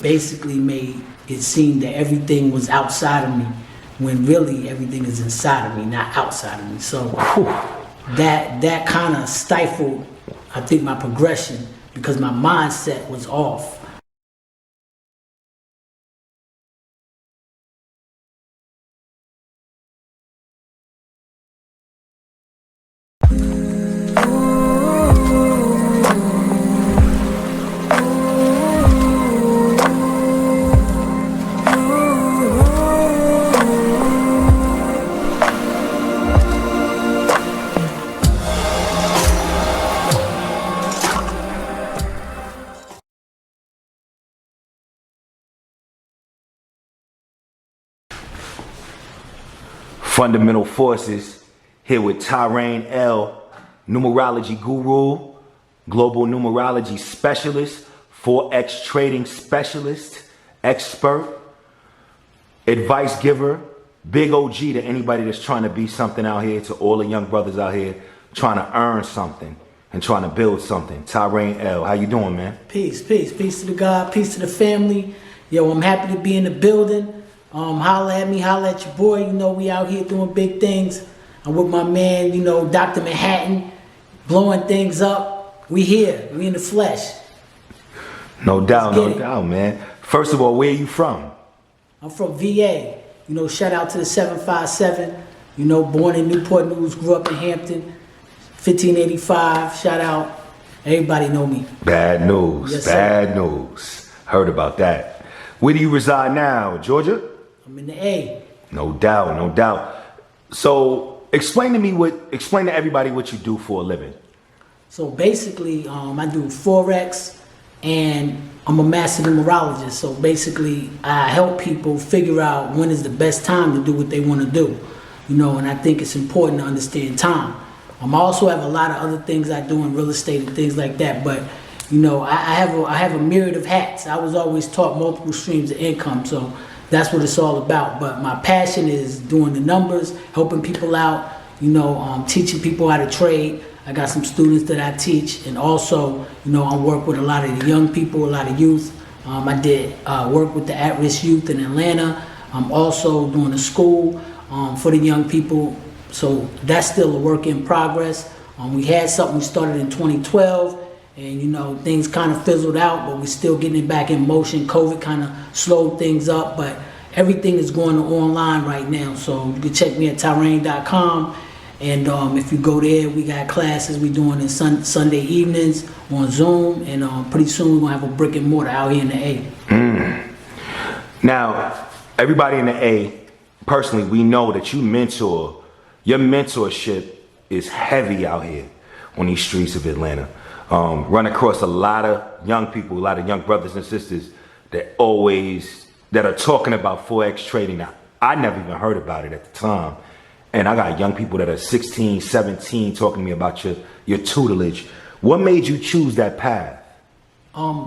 basically made it seem that everything was outside of me, when really everything is inside of me, not outside of me. So that kind of stifled, I think, my progression, because my mindset was off. Fundamental Forces, here with Tyraine L, Numerology Guru, Global Numerology Specialist, Forex Trading Specialist, Expert, Advice Giver, Big OG to anybody that's trying to be something out here, to all the young brothers out here trying to earn something and trying to build something. Tyraine L, how you doing, man? Peace, peace, peace to the God, peace to the family. Yo, I'm happy to be in the building. Holla at me, holla at your boy. You know, we out here doing big things. I'm with my man, you know, Dr. Manhattan, blowing things up. We here, we in the flesh. No doubt, no doubt, man. First of all, where are you from? I'm from VA. You know, shout out to the 757. You know, born in Newport News, grew up in Hampton, 1585. Shout out. Everybody know me. Bad news, yes, bad news. Heard about that. Where do you reside now, Georgia? I'm in the A. No doubt, no doubt. So explain to everybody what you do for a living. So basically, I do Forex, and I'm a master numerologist. So basically, I help people figure out when is the best time to do what they want to do. You know, and I think it's important to understand time. I also have a lot of other things I do in real estate and things like that. But you know, I have a myriad of hats. I was always taught multiple streams of income, so that's what it's all about. But my passion is doing the numbers, helping people out, you know, teaching people how to trade. I got some students that I teach, and also, you know, I work with a lot of the young people, a lot of youth. I did work with the at-risk youth in Atlanta. I'm also doing a school for the young people, so that's still a work in progress. We had something we started in 2012. And you know, things kind of fizzled out, but we're still getting it back in motion. COVID kind of slowed things up, but everything is going online right now. So you can check me at Tyraine.com. And if you go there, we got classes we doing in Sunday evenings on Zoom. And pretty soon we're going to have a brick and mortar out here in the A. Now, everybody in the A, personally, we know that you mentor. Your mentorship is heavy out here on these streets of Atlanta. Run across a lot of young people, a lot of young brothers and sisters that are talking about Forex trading. Now, I never even heard about it at the time. And I got young people that are 16, 17 talking to me about your tutelage. What made you choose that path?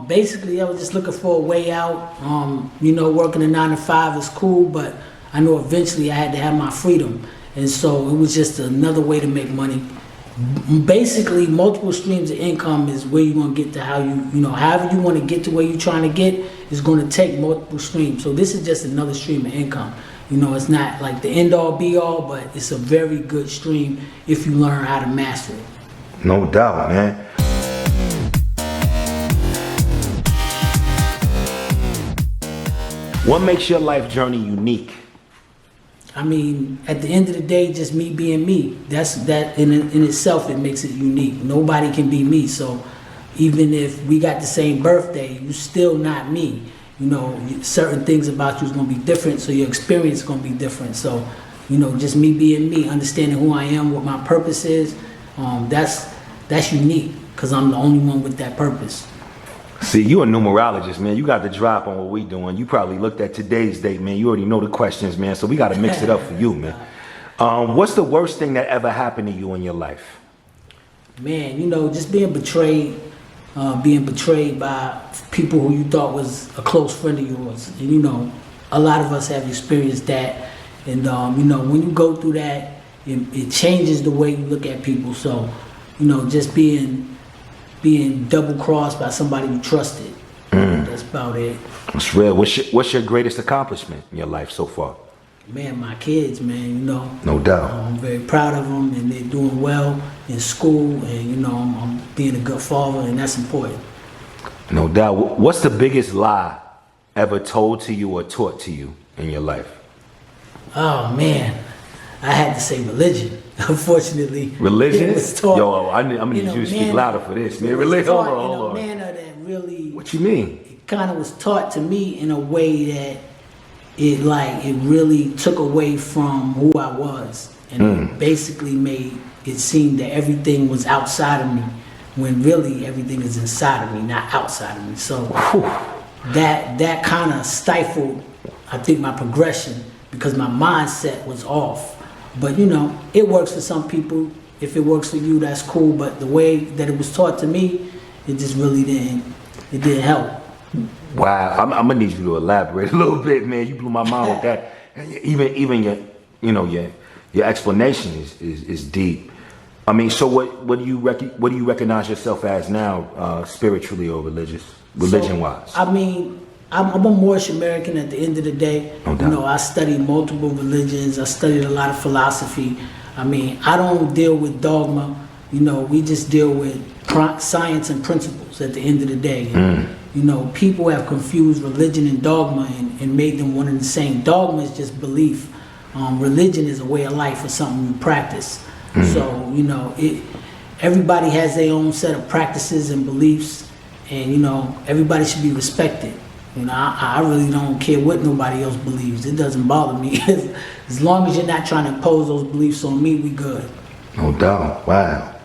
Basically, I was just looking for a way out. You know, working a 9 to 5 is cool, but I know eventually I had to have my freedom. And so it was just another way to make money. Basically, multiple streams of income is where you're going to get to however you want to get to where you're trying to get is going to take multiple streams. So this is just another stream of income. You know, it's not like the end all be all, but it's a very good stream if you learn how to master it. No doubt, man. What makes your life journey unique? I mean, at the end of the day, just me being me. That in itself, it makes it unique. Nobody can be me. So even if we got the same birthday, you're still not me. You know, certain things about you is going to be different, so your experience is going to be different. So, you know, just me being me, understanding who I am, what my purpose is, that's unique because I'm the only one with that purpose. See, you a numerologist, man. You got the drop on what we doing. You probably looked at today's date, man. You already know the questions, man. So we got to mix it up for you, man. What's the worst thing that ever happened to you in your life? Man, you know, just being betrayed by people who you thought was a close friend of yours. And, you know, a lot of us have experienced that. And, you know, when you go through that, it changes the way you look at people. So, you know, just being double-crossed by somebody you trusted. That's about it. It's real. What's your greatest accomplishment in your life so far? Man, my kids, man, you know. No doubt. I'm very proud of them, and they're doing well in school, and, you know, I'm being a good father, and that's important. No doubt. What's the biggest lie ever told to you or taught to you in your life? Oh, man. I had to say religion. Unfortunately, religion? It was taught, Yo, I'm gonna need you to speak louder for this, man. Religion. Hold on. In a manner that really. What you mean? It kind of was taught to me in a way that it really took away from who I was, and it basically made it seem that everything was outside of me, when really everything is inside of me, not outside of me. So that kind of stifled, I think, my progression, because my mindset was off. But you know, it works for some people. If it works for you, that's cool. But the way that it was taught to me, it just really didn't help. Wow, I'm gonna need you to elaborate a little bit, man. You blew my mind with that. Even your explanation is deep. I mean, so what do you recognize yourself as now, spiritually or religion wise? I mean, I'm a Moorish American at the end of the day. No doubt. You know, I studied multiple religions. I studied a lot of philosophy. I mean, I don't deal with dogma. You know, we just deal with science and principles at the end of the day. And, you know, people have confused religion and dogma and made them one and the same. Dogma is just belief. Religion is a way of life or something you practice. So, you know, everybody has their own set of practices and beliefs, and, you know, everybody should be respected. You know, I really don't care what nobody else believes. It doesn't bother me. As long as you're not trying to impose those beliefs on me, we good. No doubt. Wow.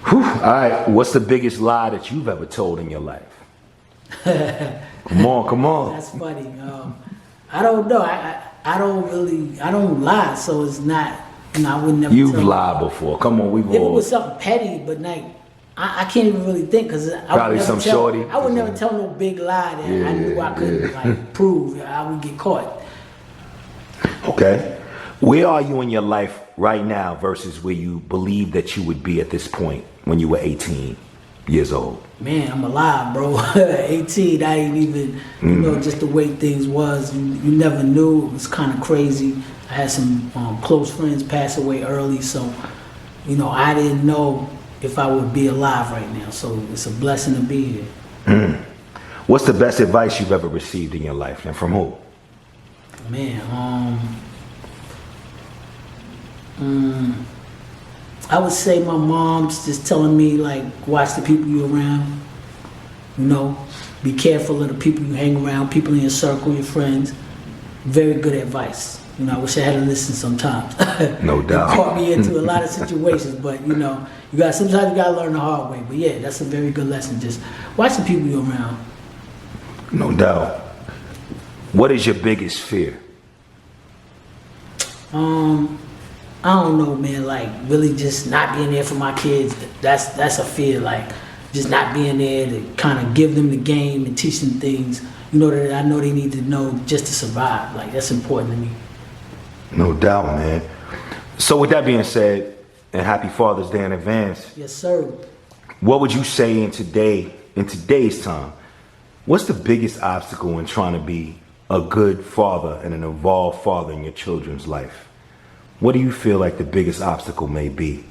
Whew. All right. What's the biggest lie that you've ever told in your life? Come on. That's funny. I don't know. I don't lie, so it's not, you know, I would never. You've lied before. Come on, we've all. If it was something petty, but like, I can't even really think, because I would never tell no big lie that I knew I couldn't like prove. I would get caught. Okay. Where are you in your life right now versus where you believe that you would be at this point when you were 18 years old? Man, I'm alive, bro. 18, I ain't even, you know, just the way things was. You never knew. It was kind of crazy. I had some close friends pass away early, so, you know, I didn't know if I would be alive right now. So it's a blessing to be here. What's the best advice you've ever received in your life, and from who? Man, I would say my mom's just telling me, like, watch the people you're around. You know, be careful of the people you hang around, people in your circle, your friends. Very good advice. You know, I wish I had to listen sometimes. No doubt. It caught me into a lot of situations, but you know, sometimes you gotta learn the hard way. But yeah, that's a very good lesson. Just watch the people you're around. No doubt. What is your biggest fear? I don't know, man, like really just not being there for my kids. That's a fear, like just not being there to kind of give them the game and teach them things, you know, that I know they need to know just to survive. Like, that's important to me. No doubt, man. So with that being said, and happy Father's Day in advance. Yes, sir. What would you say in today's time? What's the biggest obstacle in trying to be a good father and an involved father in your children's life? What do you feel like the biggest obstacle may be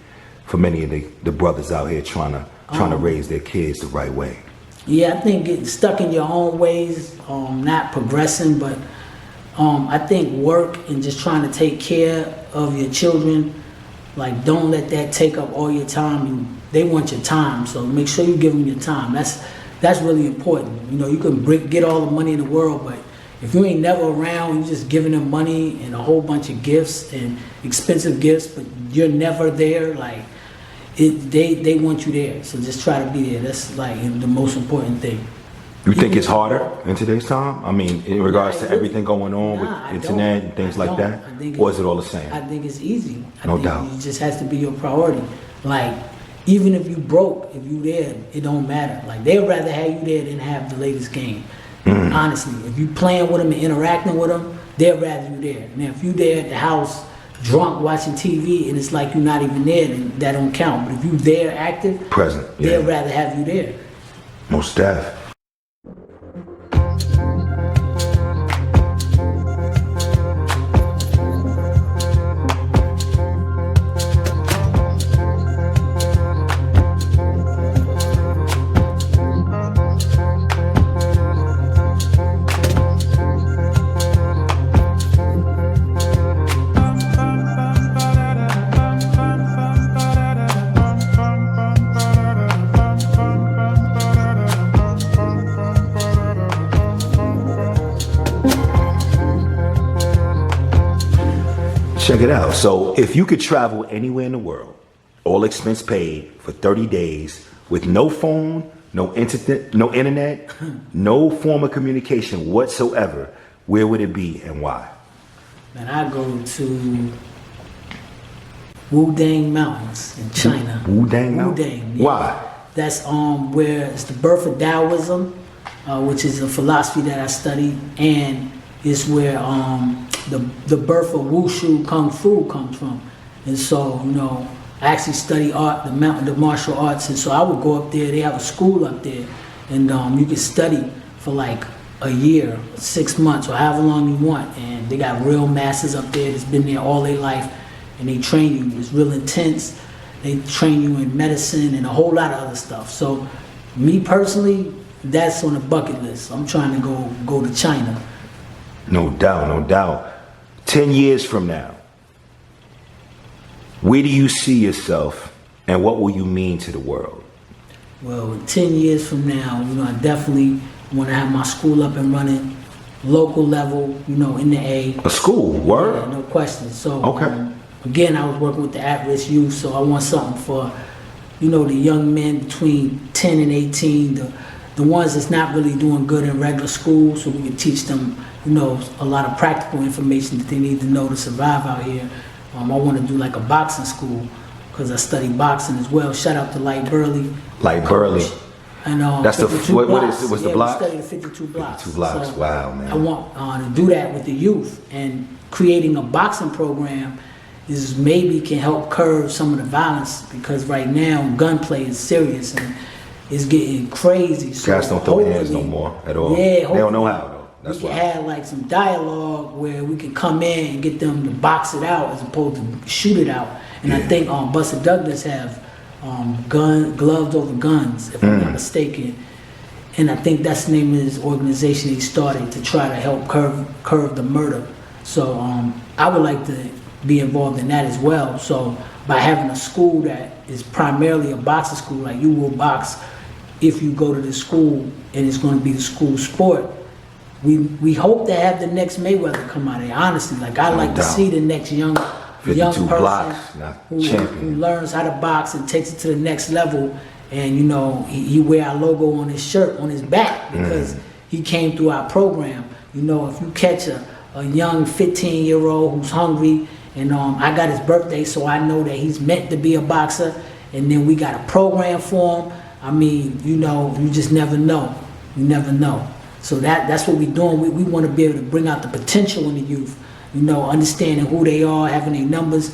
for many of the brothers out here trying to raise their kids the right way? Yeah, I think getting stuck in your own ways, not progressing, but I think work and just trying to take care of your children. Like, don't let that take up all your time. And they want your time, so make sure you give them your time. That's really important. You know, you can get all the money in the world, but if you ain't never around, you're just giving them money and a whole bunch of gifts and expensive gifts, but you're never there. Like, they want you there, so just try to be there. That's like the most important thing. You think it's harder in today's time? I mean, in regards to everything going on with internet and things like that? Or is it all the same? I think it's easy. No doubt. It just has to be your priority. Like, even if you broke, if you there, it don't matter. Like, they'd rather have you there than have the latest game. Honestly, if you playing with them and interacting with them, they'd rather you there. Now, if you there at the house, drunk, watching TV, and it's like you're not even there, then that don't count. But if you there active, present, they'd rather have you there. Most deaf. Check it out. So if you could travel anywhere in the world, all expense paid for 30 days with no phone, no internet, no form of communication whatsoever, where would it be and why? Man, I go to Wudang Mountains in China. Wudang Mountains? Wudang, yeah. Why? That's where it's the birth of Taoism, which is a philosophy that I study, and it's where the birth of Wushu Kung Fu comes from. And so, you know, I actually study art, the martial arts, and so I would go up there. They have a school up there, and you can study for like a year, 6 months, or however long you want. And they got real masters up there that's been there all their life, and they train you. It's real intense. They train you in medicine and a whole lot of other stuff. So, me personally, that's on the bucket list. I'm trying to go to China. No doubt, no doubt. 10 years from now, where do you see yourself and what will you mean to the world? Well, 10 years from now, you know, I definitely want to have my school up and running, local level, you know, in the A. A school, word? Yeah, no question. So, okay. Again, I was working with the at-risk youth, so I want something for, you know, the young men between 10 and 18, the ones that's not really doing good in regular school, so we can teach them, you know, a lot of practical information that they need to know to survive out here. I want to do like a boxing school because I study boxing as well. Shout out to Light Burley. Light Burley. And that's the what is it? What's the block? We studied 52 blocks. 52 blocks. So wow, man. I want to do that with the youth, and creating a boxing program is maybe can help curb some of the violence, because right now gunplay is serious and it's getting crazy. So guys don't throw hands no more at all. Yeah, they don't know how though. That's we why. can have like some dialogue where we can come in and get them to box it out as opposed to shoot it out. And I think Buster Douglas have gloves over guns, if I'm not mistaken. And I think that's the name of his organization he started to try to help curb the murder. So I would like to be involved in that as well. So by having a school that is primarily a boxing school, like you will box if you go to the school and it's going to be the school sport, we hope to have the next Mayweather come out of there. Honestly, like I like to see the next young person who learns how to box and takes it to the next level. And you know, he wear our logo on his shirt, on his back, because he came through our program. You know, if you catch a young 15-year-old who's hungry, and I got his birthday, so I know that he's meant to be a boxer, and then we got a program for him. I mean, you know, you just never know. You never know. So that's what we're doing. We want to be able to bring out the potential in the youth. You know, understanding who they are, having their numbers.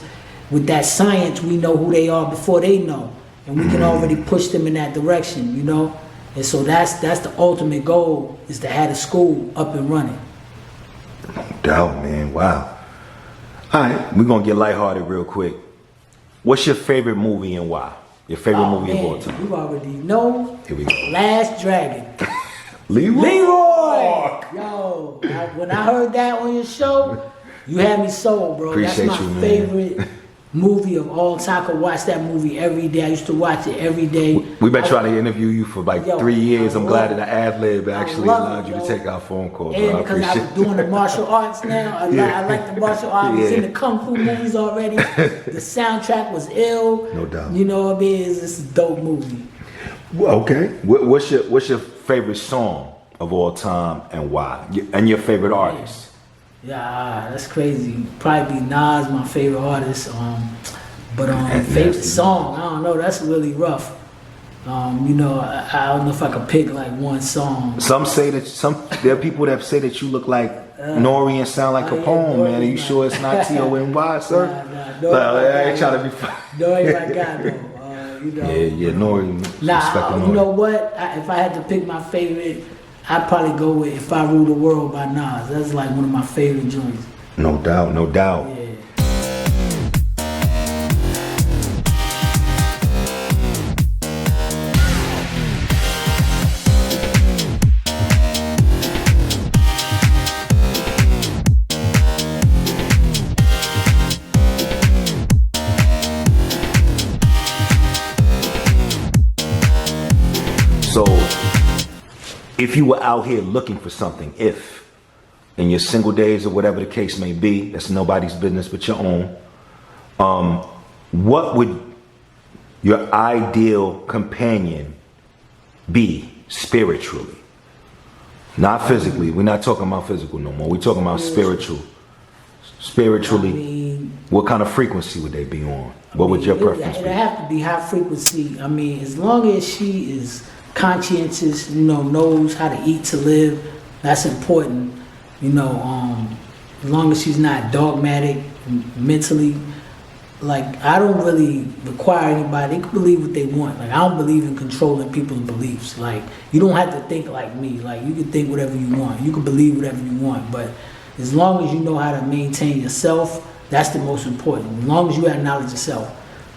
With that science, we know who they are before they know. And we can already push them in that direction, you know? And so that's the ultimate goal, is to have the school up and running. No doubt, man. Wow. All right, we're going to get lighthearted real quick. What's your favorite movie and why? Your favorite movie of all time? You already know. Here we go. Last Dragon. Leroy! Yo, when I heard that on your show, you had me sold, bro. Appreciate that's my you, favorite movie of all time. I could watch that movie every day. I used to watch it every day. We've been trying to interview you for like 3 years. I'm glad that the ad-lib actually allowed you to take our phone call. And because I was doing the martial arts now, I like the martial arts. I was in the Kung Fu movies already. The soundtrack was ill. No doubt. You know what I mean? It's a dope movie. Well, okay. What's your favorite song of all time and why? And your favorite artist? Yeah, that's crazy. Probably be Nas, my favorite artist. But favorite song, I don't know. That's really rough. You know, I don't know if I could pick like one song. Some say that there are people that say that you look like Nori and sound like Capone, man. Are you sure it's not T-O-N-Y, sir? Nah, I ain't trying to be funny. Nori, my God, though. You know, yeah, Nori. Nah, you know what? If I had to pick my favorite, I'd probably go with If I Rule the World by Nas. That's like one of my favorite joints. No doubt, no doubt. Yeah. So, if you were out here looking for something, if in your single days or whatever the case may be, that's nobody's business but your own, what would your ideal companion be spiritually? Not physically. We're not talking about physical no more. We're talking about spiritual. Spiritually, I mean, what kind of frequency would they be on? What would your preference It'd be? have to be high frequency. I mean, as long as she is conscientious, you know, knows how to eat to live, that's important. You know, as long as she's not dogmatic mentally. Like, I don't really require anybody. They can believe what they want. Like, I don't believe in controlling people's beliefs. Like, you don't have to think like me. Like, you can think whatever you want. You can believe whatever you want. But as long as you know how to maintain yourself, that's the most important. As long as you have knowledge of self,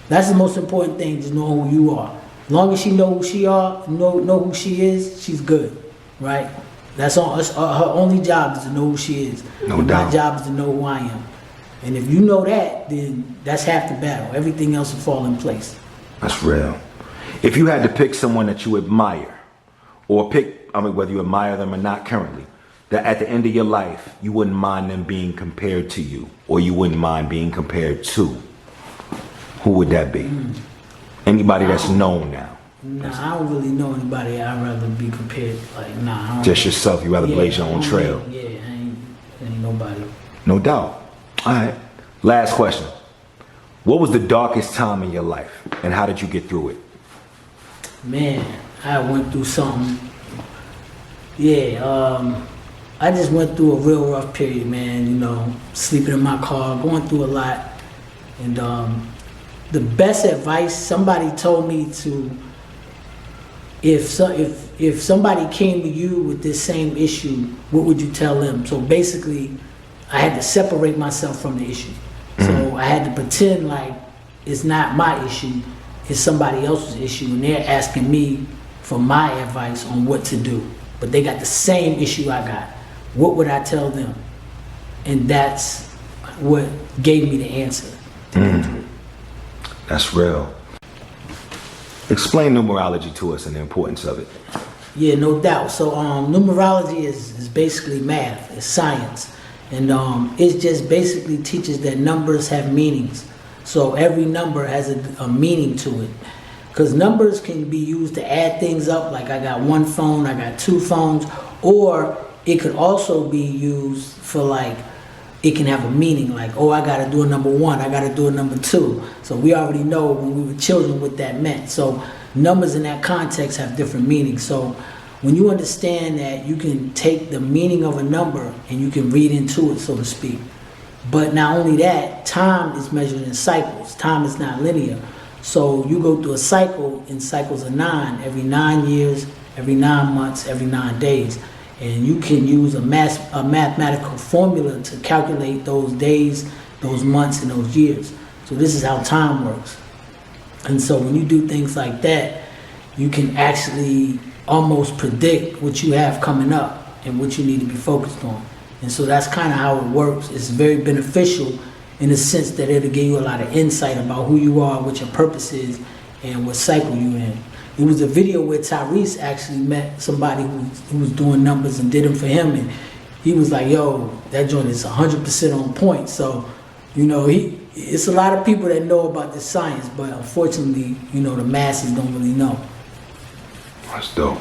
that's the most important thing. Just know who you are. As long as she know who she are, know who she is, she's good, right? That's all. Her only job is to know who she is. No doubt. My job is to know who I am. And if you know that, then that's half the battle. Everything else will fall in place. That's real. If you had to pick someone that you admire, or pick, I mean, whether you admire them or not currently, that at the end of your life, you wouldn't mind them being compared to you, or you wouldn't mind being compared to, who would that be? Anybody that's known now. Nah, I don't really know anybody I'd rather be compared. Like, nah. I don't, Just yourself, you rather blaze your own trail. Yeah, ain't nobody. No doubt. All right. Last question. What was the darkest time in your life, and how did you get through it? Man, I went through something. Yeah, I just went through a real rough period, man. You know, sleeping in my car, going through a lot. And the best advice, somebody told me to, if somebody came to you with this same issue, what would you tell them? So basically, I had to separate myself from the issue. So I had to pretend like it's not my issue, it's somebody else's issue, and they're asking me for my advice on what to do. But they got the same issue I got. What would I tell them? And that's what gave me the answer to get through. That's real. Explain numerology to us and the importance of it. Yeah, no doubt. So numerology is basically math, it's science. And it just basically teaches that numbers have meanings. So every number has a meaning to it. Because numbers can be used to add things up, like I got one phone, I got two phones, or it could also be used for, like, it can have a meaning, like, oh, I gotta do a number one, I gotta do a number two. So we already know when we were children what that meant. So numbers in that context have different meanings. So when you understand that you can take the meaning of a number and you can read into it, so to speak. But not only that, time is measured in cycles. Time is not linear. So you go through a cycle in cycles of 9, every 9 years, every 9 months, every 9 days. And you can use a mathematical formula to calculate those days, those months, and those years. So this is how time works. And so when you do things like that, you can actually almost predict what you have coming up and what you need to be focused on. And so that's kind of how it works. It's very beneficial in the sense that it'll give you a lot of insight about who you are, what your purpose is, and what cycle you're in. It was a video where Tyraine actually met somebody who was doing numbers and did them for him, and he was like, yo, that joint is 100% on point. So, you know, it's a lot of people that know about this science, but unfortunately, you know, the masses don't really know. That's dope.